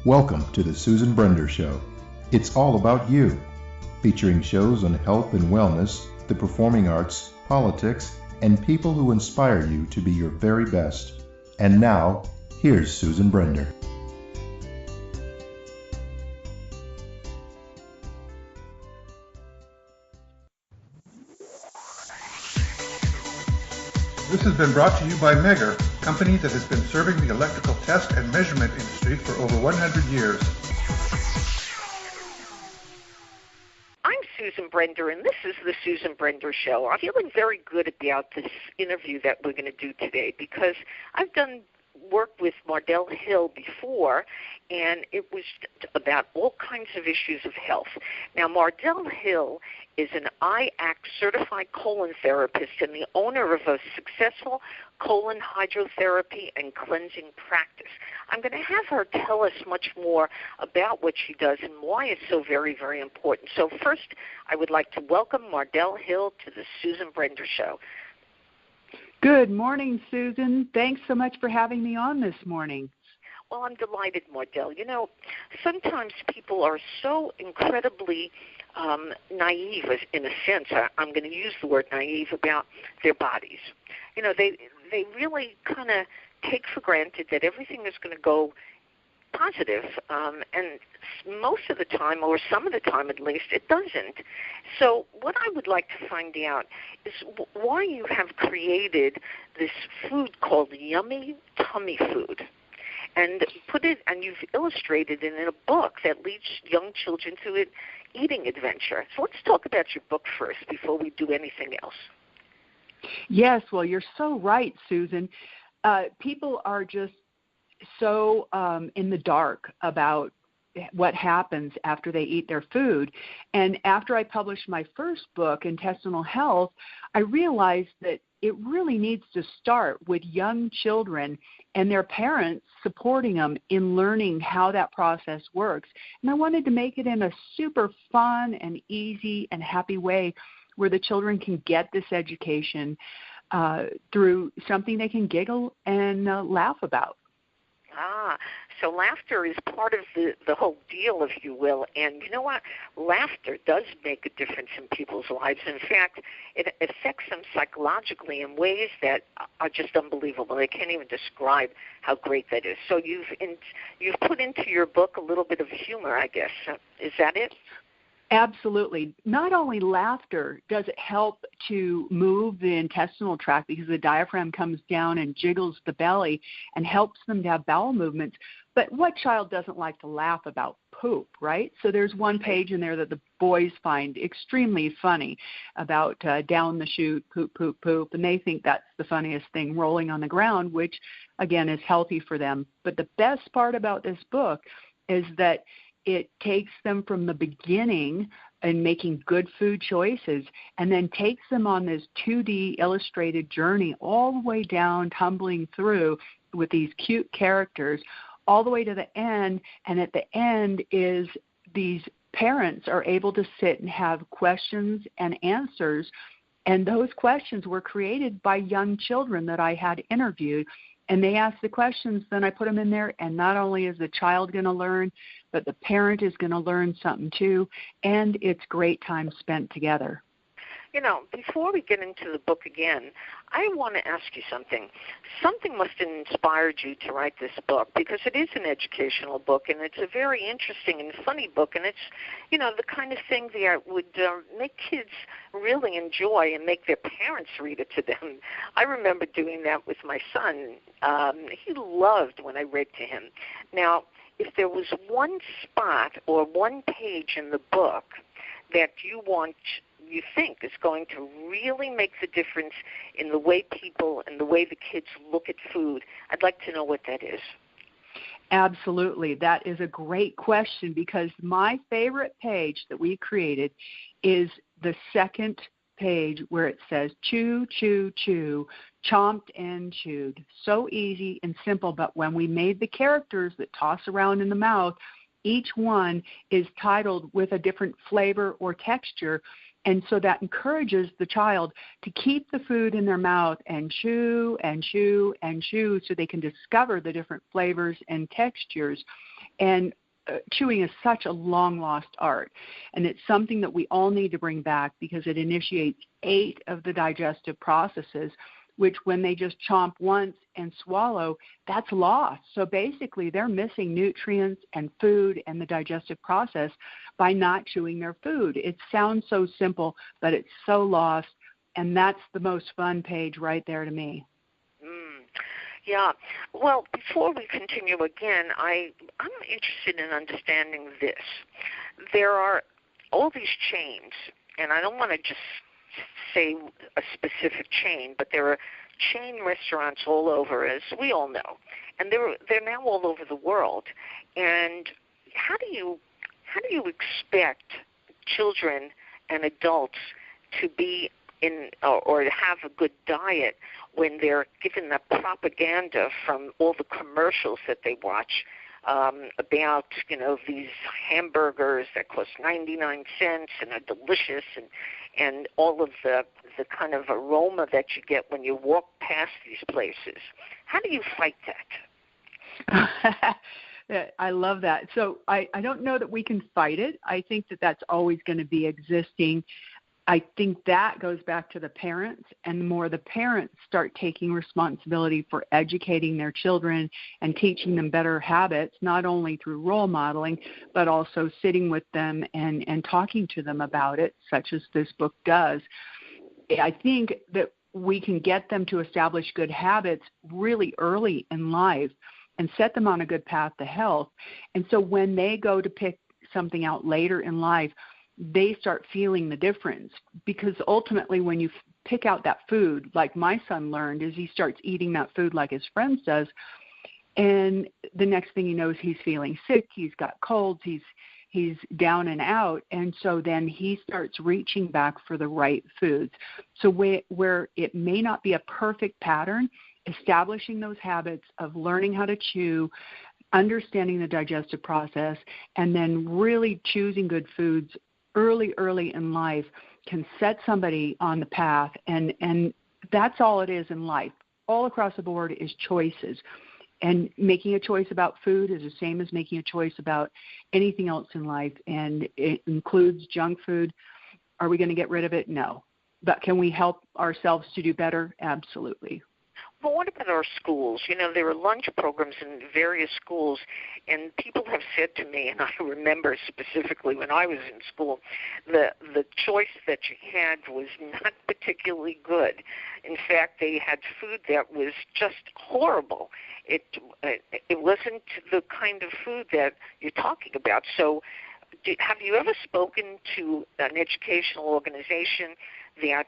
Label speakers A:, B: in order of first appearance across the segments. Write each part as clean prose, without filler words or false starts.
A: Welcome to the Susan Brender Show. It's all about you, featuring shows on health and wellness, the performing arts, politics, and people who inspire you to be your very best. And now, here's Susan Brender.
B: This has been brought to you by Megger, a company that has been serving the electrical test and measurement industry for over 100 years.
C: I'm Susan Brender, and this is the Susan Brender Show. I'm feeling very good about this interview that we're going to do today because I've done work with Mardell Hill before, and it was about all kinds of issues of health. Now, Mardell Hill is an IAC certified colon therapist and the owner of a successful colon hydrotherapy and cleansing practice. I'm going to have her tell us much more about what she does and why it's so very, very important. So first, I would like to welcome Mardell Hill to the Susan Brender Show.
D: Good morning, Susan. Thanks so much for having me on this morning.
C: Well, I'm delighted, Mardell. You know, sometimes people are so incredibly naive, in a sense. I'm going to use the word naive about their bodies. You know, they really kind of take for granted that everything is going to go positive, and most of the time, or some of the time at least, it doesn't. So what I would like to find out is why you have created this food called Yummy Tummy Food, and you've illustrated it in a book that leads young children to an eating adventure. So let's talk about your book first before we do anything else.
D: Yes, well, you're so right, Susan. People are just so in the dark about what happens after they eat their food. And after I published my first book, Intestinal Health, I realized that it really needs to start with young children and their parents supporting them in learning how that process works. And I wanted to make it in a super fun and easy and happy way where the children can get this education through something they can giggle and laugh about.
C: So laughter is part of the whole deal, if you will. And you know what? Laughter does make a difference in people's lives. In fact, it affects them psychologically in ways that are just unbelievable. They can't even describe how great that is. So you've put into your book a little bit of humor, I guess. Is that it?
D: Absolutely. Not only laughter does it help to move the intestinal tract because the diaphragm comes down and jiggles the belly and helps them to have bowel movements, but what child doesn't like to laugh about poop, right? So there's one page in there that the boys find extremely funny about down the chute, poop, poop, poop, and they think that's the funniest thing rolling on the ground, which, again, is healthy for them. But the best part about this book is that it takes them from the beginning and making good food choices and then takes them on this 2D illustrated journey all the way down, tumbling through with these cute characters all the way to the end. And at the end is these parents are able to sit and have questions and answers. And those questions were created by young children that I had interviewed. And they ask the questions, then I put them in there, and not only is the child going to learn, but the parent is going to learn something too, and it's great time spent together.
C: You know, before we get into the book again, I want to ask you something. Something must have inspired you to write this book because it is an educational book, and it's a very interesting and funny book, and it's, you know, the kind of thing that would make kids really enjoy and make their parents read it to them. I remember doing that with my son. He loved when I read to him. Now, if there was one spot or one page in the book that you think is going to really make the difference in the way people and the way the kids look at food, I'd like to know what that is.
D: Absolutely. That is a great question because my favorite page that we created is the second page where it says chew, chew, chew, chomped and chewed. So easy and simple, but when we made the characters that toss around in the mouth, each one is titled with a different flavor or texture. And so that encourages the child to keep the food in their mouth and chew and chew and chew so they can discover the different flavors and textures. And chewing is such a long-lost art, and it's something that we all need to bring back because it initiates 8 of the digestive processes, which when they just chomp once and swallow, that's lost. So basically, they're missing nutrients and food and the digestive process by not chewing their food. It sounds so simple, but it's so lost, and that's the most fun page right there to me.
C: Yeah. Well, before we continue again, I'm interested in understanding this. There are all these chains, and I don't want to just say a specific chain, but there are chain restaurants all over, as we all know, and they're now all over the world. And how do you expect children and adults to be in or have a good diet when they're given the propaganda from all the commercials that they watch about, these hamburgers that cost 99 cents and are delicious, and all of the kind of aroma that you get when you walk past these places? How do you fight
D: that? I love that. So I don't know that we can fight it. I think that that's always going to be existing. I think that goes back to the parents, and the more the parents start taking responsibility for educating their children and teaching them better habits, not only through role modeling, but also sitting with them and talking to them about it, such as this book does. I think that we can get them to establish good habits really early in life and set them on a good path to health. And so when they go to pick something out later in life, they start feeling the difference, because ultimately when you pick out that food, like my son learned, is he starts eating that food like his friends does, and the next thing he knows, he's feeling sick, he's got colds, he's down and out, and so then he starts reaching back for the right foods. So where it may not be a perfect pattern, establishing those habits of learning how to chew, understanding the digestive process, and then really choosing good foods early in life can set somebody on the path, and that's all it is in life. All across the board is choices, and making a choice about food is the same as making a choice about anything else in life, and it includes junk food. Are we going to get rid of it? No. But can we help ourselves to do better? Absolutely.
C: Well, what about our schools? There are lunch programs in various schools, and people have said to me, and I remember specifically when I was in school, the choice that you had was not particularly good. In fact, they had food that was just horrible. It wasn't the kind of food that you're talking about. So have you ever spoken to an educational organization that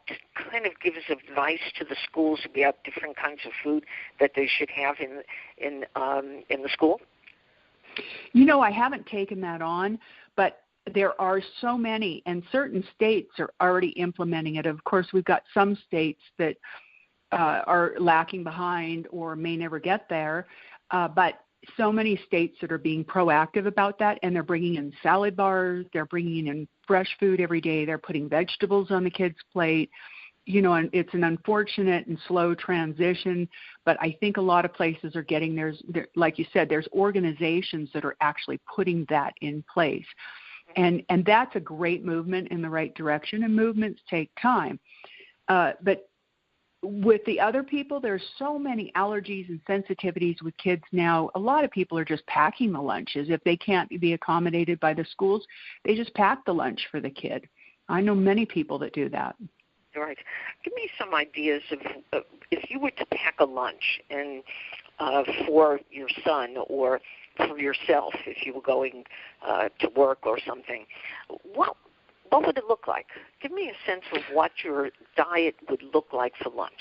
C: kind of gives advice to the schools about different kinds of food that they should have in the school?
D: I haven't taken that on, but there are so many, and certain states are already implementing it. Of course, we've got some states that are lacking behind or may never get there, but so many states that are being proactive about that, and they're bringing in salad bars, they're bringing in fresh food every day, they're putting vegetables on the kids' plate, and it's an unfortunate and slow transition, but I think a lot of places are getting like you said, there's organizations that are actually putting that in place. And that's a great movement in the right direction, and movements take time. But with the other people, there's so many allergies and sensitivities with kids now. A lot of people are just packing the lunches. If they can't be accommodated by the schools, they just pack the lunch for the kid. I know many people that do that.
C: Right. Give me some ideas of if you were to pack a lunch and for your son or for yourself, if you were going to work or something, what would it look like? Give me a sense of what your diet would look like for lunch.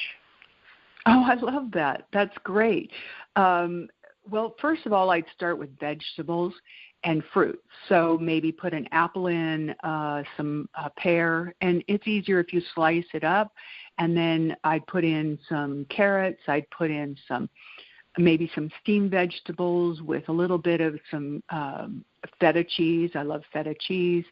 D: Oh, I love that. That's great. Well, first of all, I'd start with vegetables and fruit. So maybe put an apple in, some pear, and it's easier if you slice it up. And then I'd put in some carrots. I'd put in maybe some steamed vegetables with a little bit of some feta cheese. I love feta cheese.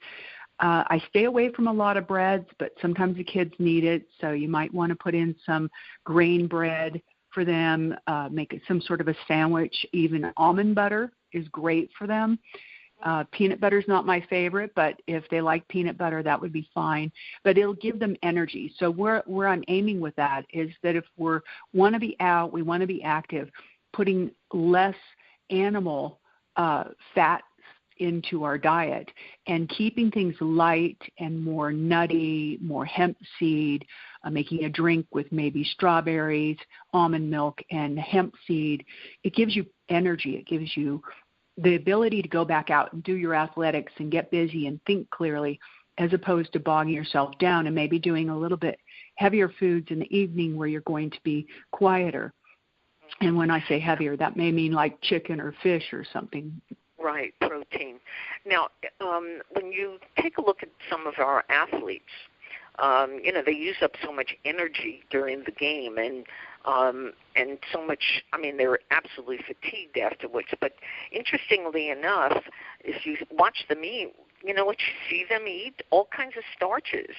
D: I stay away from a lot of breads, but sometimes the kids need it, so you might want to put in some grain bread for them, make it some sort of a sandwich. Even almond butter is great for them. Peanut butter is not my favorite, but if they like peanut butter, that would be fine. But it'll give them energy. So where I'm aiming with that is that if we want to be out, we want to be active, putting less animal fat into our diet and keeping things light and more nutty, more hemp seed, making a drink with maybe strawberries, almond milk, and hemp seed. It gives you energy. It gives you the ability to go back out and do your athletics and get busy and think clearly, as opposed to bogging yourself down and maybe doing a little bit heavier foods in the evening where you're going to be quieter. And when I say heavier, that may mean like chicken or fish or something.
C: Right, protein. Now, when you take a look at some of our athletes, they use up so much energy during the game and so much, they're absolutely fatigued afterwards. But interestingly enough, if you watch them eat, you see them eat all kinds of starches,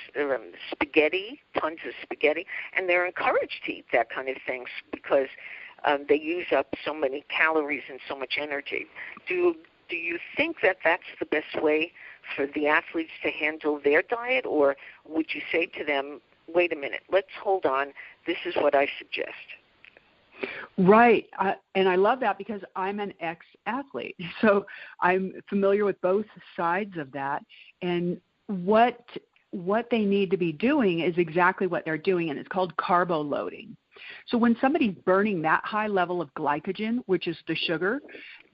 C: spaghetti, tons of spaghetti, and they're encouraged to eat that kind of things because they use up so many calories and so much energy. Do you think that that's the best way for the athletes to handle their diet, or would you say to them, wait a minute, let's hold on, this is what I suggest?
D: Right, and I love that because I'm an ex-athlete, so I'm familiar with both sides of that, and what they need to be doing is exactly what they're doing, and it's called carbo loading. So when somebody's burning that high level of glycogen, which is the sugar,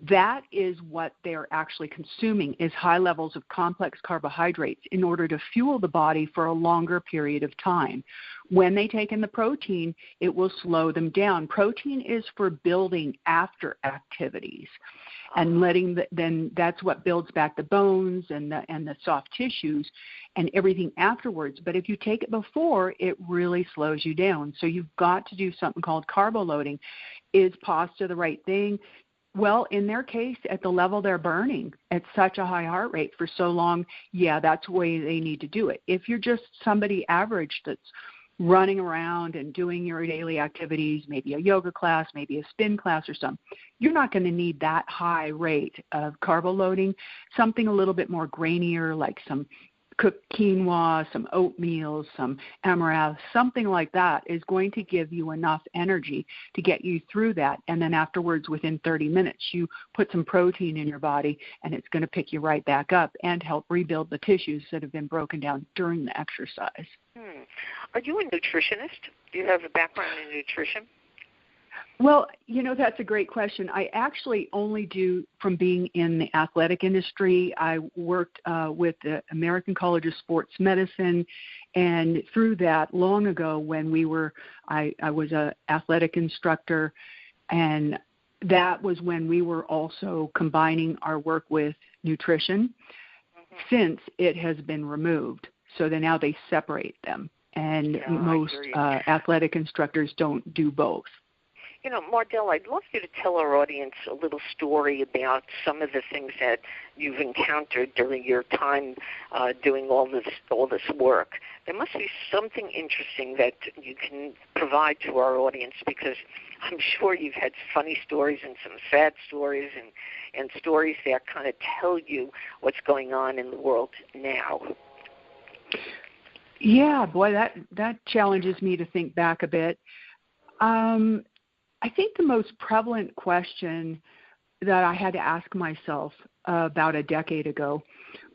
D: that is what they're actually consuming, is high levels of complex carbohydrates in order to fuel the body for a longer period of time. When they take in the protein, it will slow them down. Protein is for building after activities. And then that's what builds back the bones and the soft tissues and everything afterwards. But if you take it before, it really slows you down. So you've got to do something called carbo loading. Is pasta the right thing? Well, in their case, at the level they're burning at such a high heart rate for so long, yeah, that's the way they need to do it. If you're just somebody average that's running around and doing your daily activities, maybe a yoga class, maybe a spin class or something, you're not going to need that high rate of carbo loading. Something a little bit more grainier, like some cooked quinoa, some oatmeal, some amaranth, something like that is going to give you enough energy to get you through that. And then afterwards, within 30 minutes, you put some protein in your body, and it's going to pick you right back up and help rebuild the tissues that have been broken down during the exercise.
C: Are you a nutritionist? Do you have a background in nutrition?
D: Well, that's a great question. I actually only do from being in the athletic industry. I worked with the American College of Sports Medicine, and through that, long ago when I was an athletic instructor, and that was when we were also combining our work with nutrition. Since it has been removed, so now they separate them, and most athletic instructors don't do both.
C: Mardell, I'd love you to tell our audience a little story about some of the things that you've encountered during your time doing all this work. There must be something interesting that you can provide to our audience, because I'm sure you've had funny stories and some sad stories and stories that kind of tell you what's going on in the world now.
D: Yeah, boy, that challenges me to think back a bit. I think the most prevalent question that I had to ask myself about a decade ago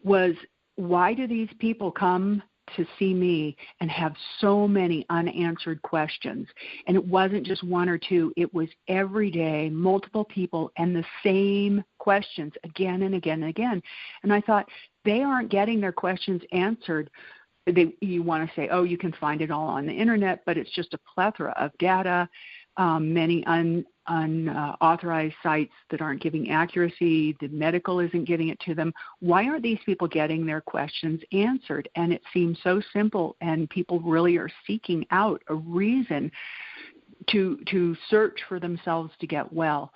D: was, why do these people come to see me and have so many unanswered questions? And it wasn't just one or two. It was every day, multiple people, and the same questions again and again and again. And I thought, they aren't getting their questions answered. You want to say, oh, you can find it all on the internet, but it's just a plethora of data. Many unauthorized sites that aren't giving accuracy. The medical isn't giving it to them. Why aren't these people getting their questions answered? And it seems so simple, and people really are seeking out a reason to search for themselves to get well.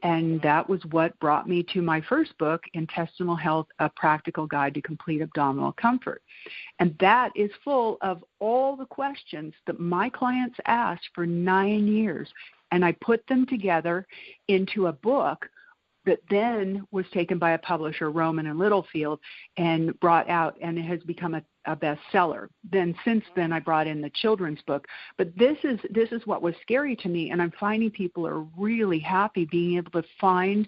D: And that was what brought me to my first book, Intestinal Health, A Practical Guide to Complete Abdominal Comfort. And that is full of all the questions that my clients asked for 9 years. And I put them together into a book that then was taken by a publisher, Rowman and Littlefield, and brought out, and it has become a bestseller. Then since then, I brought in the children's book. But this is what was scary to me, and I'm finding people are really happy being able to find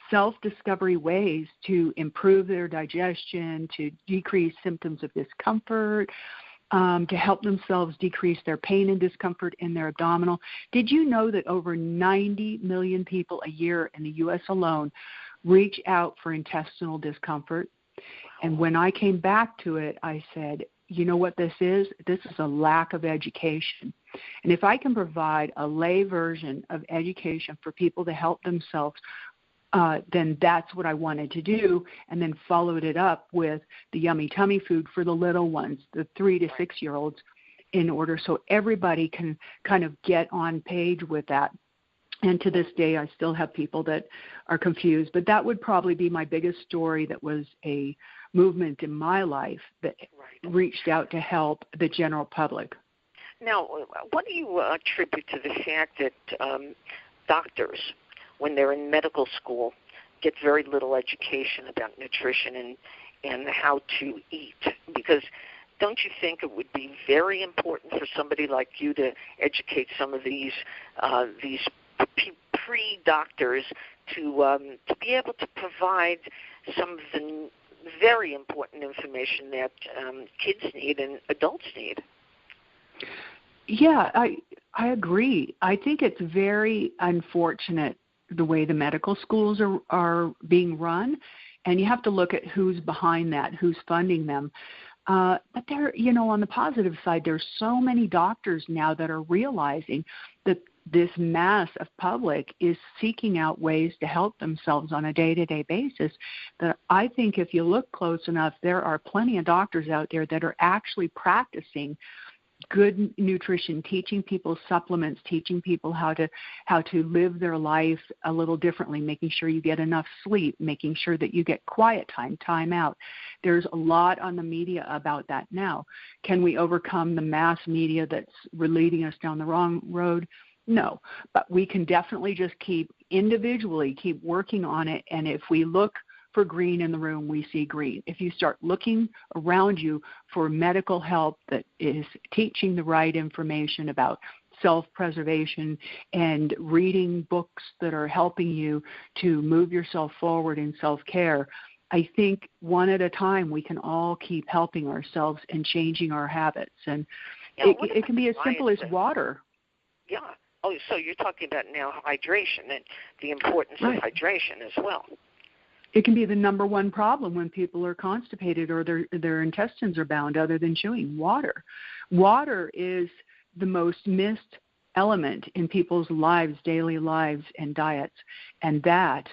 D: self-discovery ways to improve their digestion, to decrease symptoms of discomfort, to help themselves decrease their pain and discomfort in their abdominal. Did you know that over 90 million people a year in the U.S. alone reach out for intestinal discomfort? And when I came back to it, I said, you know what this is? This is a lack of education. And if I can provide a lay version of education for people to help themselves, then that's what I wanted to do, and then followed it up with the yummy tummy food for the little ones, the 3 to 6 year olds, in order so everybody can kind of get on page with that. And to this day, I still have people that are confused, but that would probably be my biggest story that was a movement in my life that reached out to help the general public.
C: Now, what do you attribute to the fact that doctors, when they're in medical school, get very little education about nutrition and how to eat? Because don't you think it would be very important for somebody like you to educate some of these pre-doctors to be able to provide some of the very important information that kids need and adults need?
D: Yeah, I agree. I think it's very unfortunate the way the medical schools are being run, and you have to look at who's behind that, who's funding them. But there, on the positive side, there's so many doctors now that are realizing that this mass of public is seeking out ways to help themselves on a day-to-day basis, that I think if you look close enough, there are plenty of doctors out there that are actually practicing good nutrition, teaching people supplements, teaching people how to live their life a little differently, making sure you get enough sleep, making sure that you get quiet time out. There's a lot on the media about that now. Can we overcome the mass media that's leading us down the wrong road? No, but we can definitely just keep working on it, and if we look for green in the room, we see green. If you start looking around you for medical help that is teaching the right information about self-preservation and reading books that are helping you to move yourself forward in self-care, I think one at a time we can all keep helping ourselves and changing our habits. And it can be as simple as water.
C: Yeah. Oh, so you're talking about now hydration and the importance of hydration as well.
D: It can be the number one problem when people are constipated or their intestines are bound other than chewing. Water. Water is the most missed element in people's lives, daily lives and diets. And that,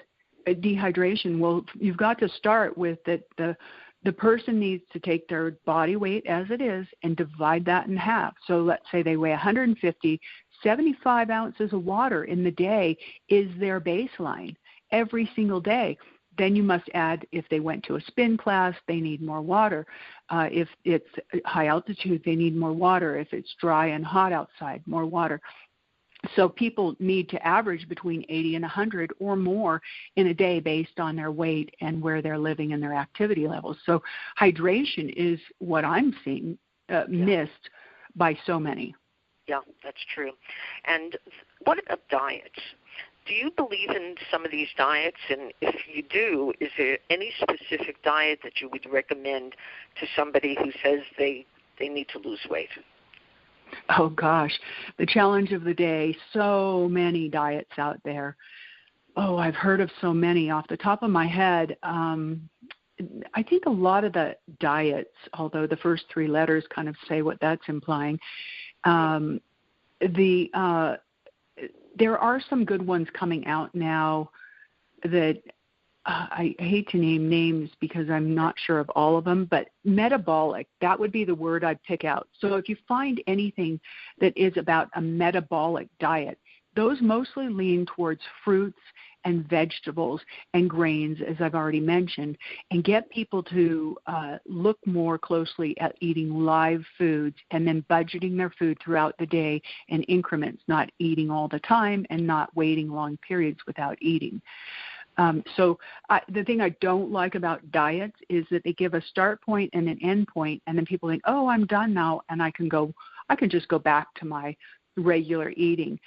D: dehydration, well, you've got to start with that the person needs to take their body weight as it is and divide that in half. So let's say they weigh 150, 75 ounces of water in the day is their baseline every single day. Then you must add, if they went to a spin class, they need more water. If it's high altitude, they need more water. If it's dry and hot outside, more water. So people need to average between 80 and 100 or more in a day based on their weight and where they're living and their activity levels. So hydration is what I'm seeing missed by so many.
C: Yeah, that's true. And what about diets? Do you believe in some of these diets? And if you do, is there any specific diet that you would recommend to somebody who says they need to lose weight?
D: Oh, gosh. The challenge of the day, so many diets out there. Oh, I've heard of so many. Off the top of my head, I think a lot of the diets, although the first three letters kind of say what that's implying, there are some good ones coming out now that I hate to name names because I'm not sure of all of them, but metabolic, that would be the word I'd pick out. So if you find anything that is about a metabolic diet, those mostly lean towards fruits and vegetables and grains, as I've already mentioned, and get people to look more closely at eating live foods and then budgeting their food throughout the day in increments, not eating all the time and not waiting long periods without eating. The thing I don't like about diets is that they give a start point and an end point, and then people think, oh, I'm done now, and I can just go back to my regular eating.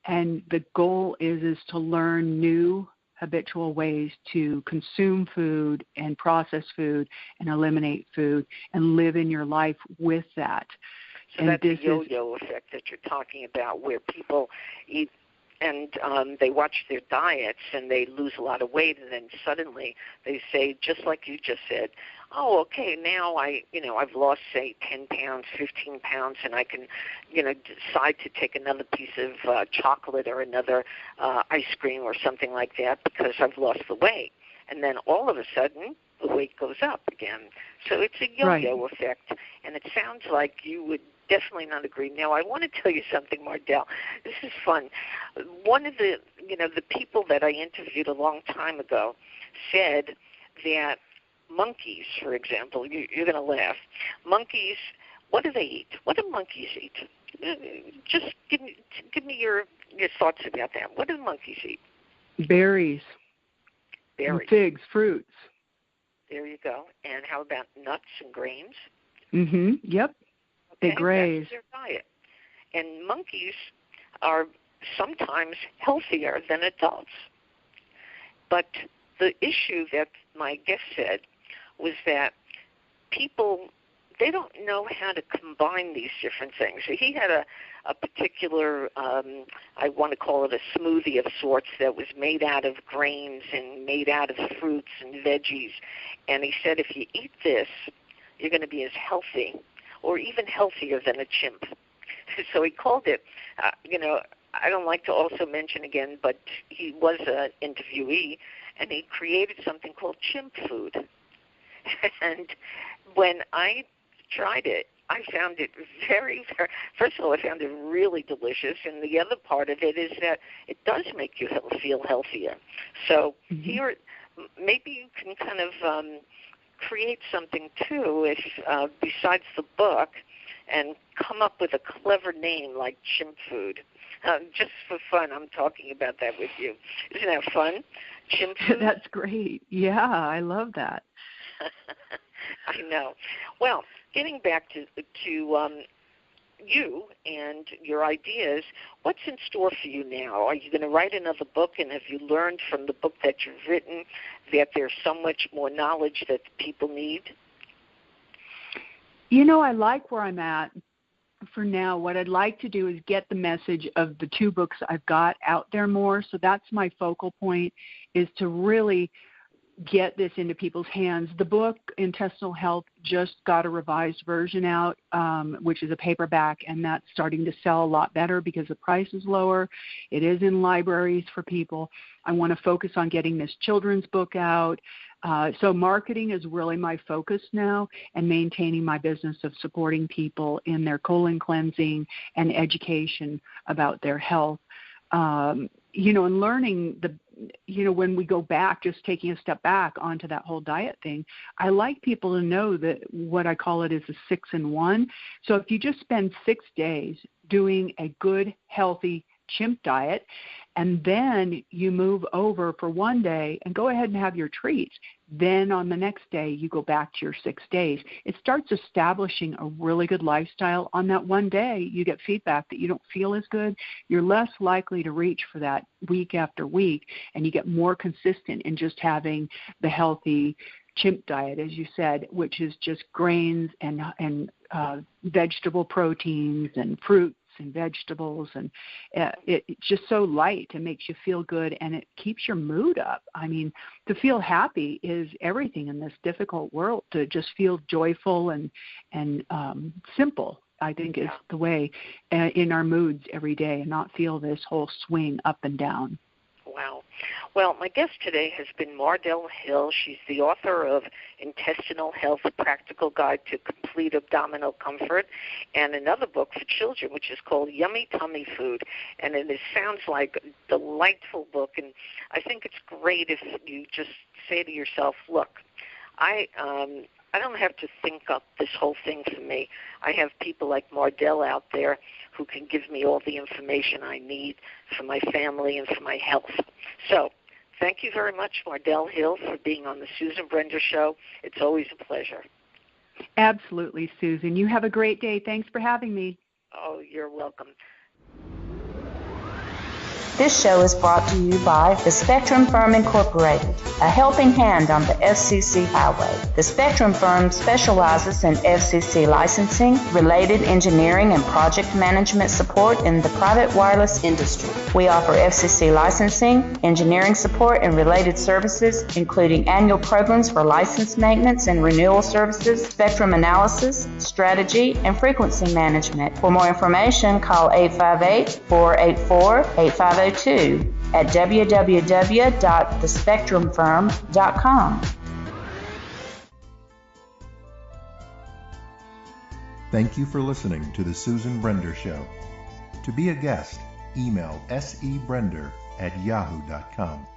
D: And the goal is to learn new habitual ways to consume food and process food and eliminate food and live in your life with that.
C: So and that's the yo-yo effect that you're talking about, where people eat and they watch their diets and they lose a lot of weight, and then suddenly they say, just like you just said, oh, okay, now I've lost, say, 10 pounds, 15 pounds, and I can, decide to take another piece of chocolate or another ice cream or something like that because I've lost the weight. And then all of a sudden, the weight goes up again. So it's a yo-yo effect, and it sounds like you would definitely not agree. Now, I want to tell you something, Mardell. This is fun. One of the people that I interviewed a long time ago said that monkeys, for example, you're going to laugh. Monkeys, what do they eat? What do monkeys eat? Just give me your thoughts about that. What do monkeys eat?
D: Berries. And figs, fruits.
C: There you go. And how about nuts and grains?
D: Mm-hmm. Yep. They graze.
C: That's their diet. And monkeys are sometimes healthier than adults. But the issue that my guest said was that people, they don't know how to combine these different things. So he had a particular, I want to call it a smoothie of sorts that was made out of grains and made out of fruits and veggies. And he said, if you eat this, you're going to be as healthy or even healthier than a chimp. So he called it, I don't like to also mention again, but he was an interviewee, and he created something called chimp food. And when I tried it, I found it very, very, first of all, I found it really delicious, and the other part of it is that it does make you feel healthier. So here, maybe you can kind of create something, too, if besides the book, and come up with a clever name like chimp food. Just for fun, I'm talking about that with you. Isn't that fun? Chimp food?
D: That's great. Yeah, I love that.
C: I know. Well, getting back to you and your ideas, what's in store for you now? Are you going to write another book, and have you learned from the book that you've written that there's so much more knowledge that people need?
D: I like where I'm at for now. What I'd like to do is get the message of the two books I've got out there more. So that's my focal point, is to really get this into people's hands. The book, Intestinal Health, just got a revised version out, which is a paperback, and that's starting to sell a lot better because the price is lower. It is in libraries for people. I want to focus on getting this children's book out. So marketing is really my focus now, and maintaining my business of supporting people in their colon cleansing and education about their health. And learning when we go back, just taking a step back onto that whole diet thing, I like people to know that what I call it is a 6-in-1. So if you just spend 6 days doing a good, healthy chimp diet, and then you move over for 1 day and go ahead and have your treats, then on the next day you go back to your 6 days. It starts establishing a really good lifestyle. On that 1 day, you get feedback that you don't feel as good. You're less likely to reach for that week after week, and you get more consistent in just having the healthy chimp diet, as you said, which is just grains and vegetable proteins and fruits and vegetables, and it's just so light. It makes you feel good, and it keeps your mood up. I mean, to feel happy is everything in this difficult world. To just feel joyful and simple, I think, is the way in our moods every day, and not feel this whole swing up and down.
C: Wow. Well, my guest today has been Mardell Hill. She's the author of Intestinal Health, A Practical Guide to Complete Abdominal Comfort, and another book for children, which is called Yummy Tummy Food. And it sounds like a delightful book, and I think it's great if you just say to yourself, look, I don't have to think up this whole thing for me. I have people like Mardell out there who can give me all the information I need for my family and for my health. So Thank you very much, Mardell Hill, for being on the Susan Brender Show. It's always a pleasure.
D: Absolutely, Susan. You have a great day. Thanks for having me.
C: Oh, you're welcome.
E: This show is brought to you by the Spectrum Firm Incorporated, a helping hand on the FCC highway. The Spectrum Firm specializes in FCC licensing, related engineering, and project management support in the private wireless industry. We offer FCC licensing, engineering support, and related services, including annual programs for license maintenance and renewal services, spectrum analysis, strategy, and frequency management. For more information, call 858-484-8502 at www.thespectrumfirm.com.
A: Thank you for listening to The Susan Brender Show. To be a guest, email sebrender@yahoo.com.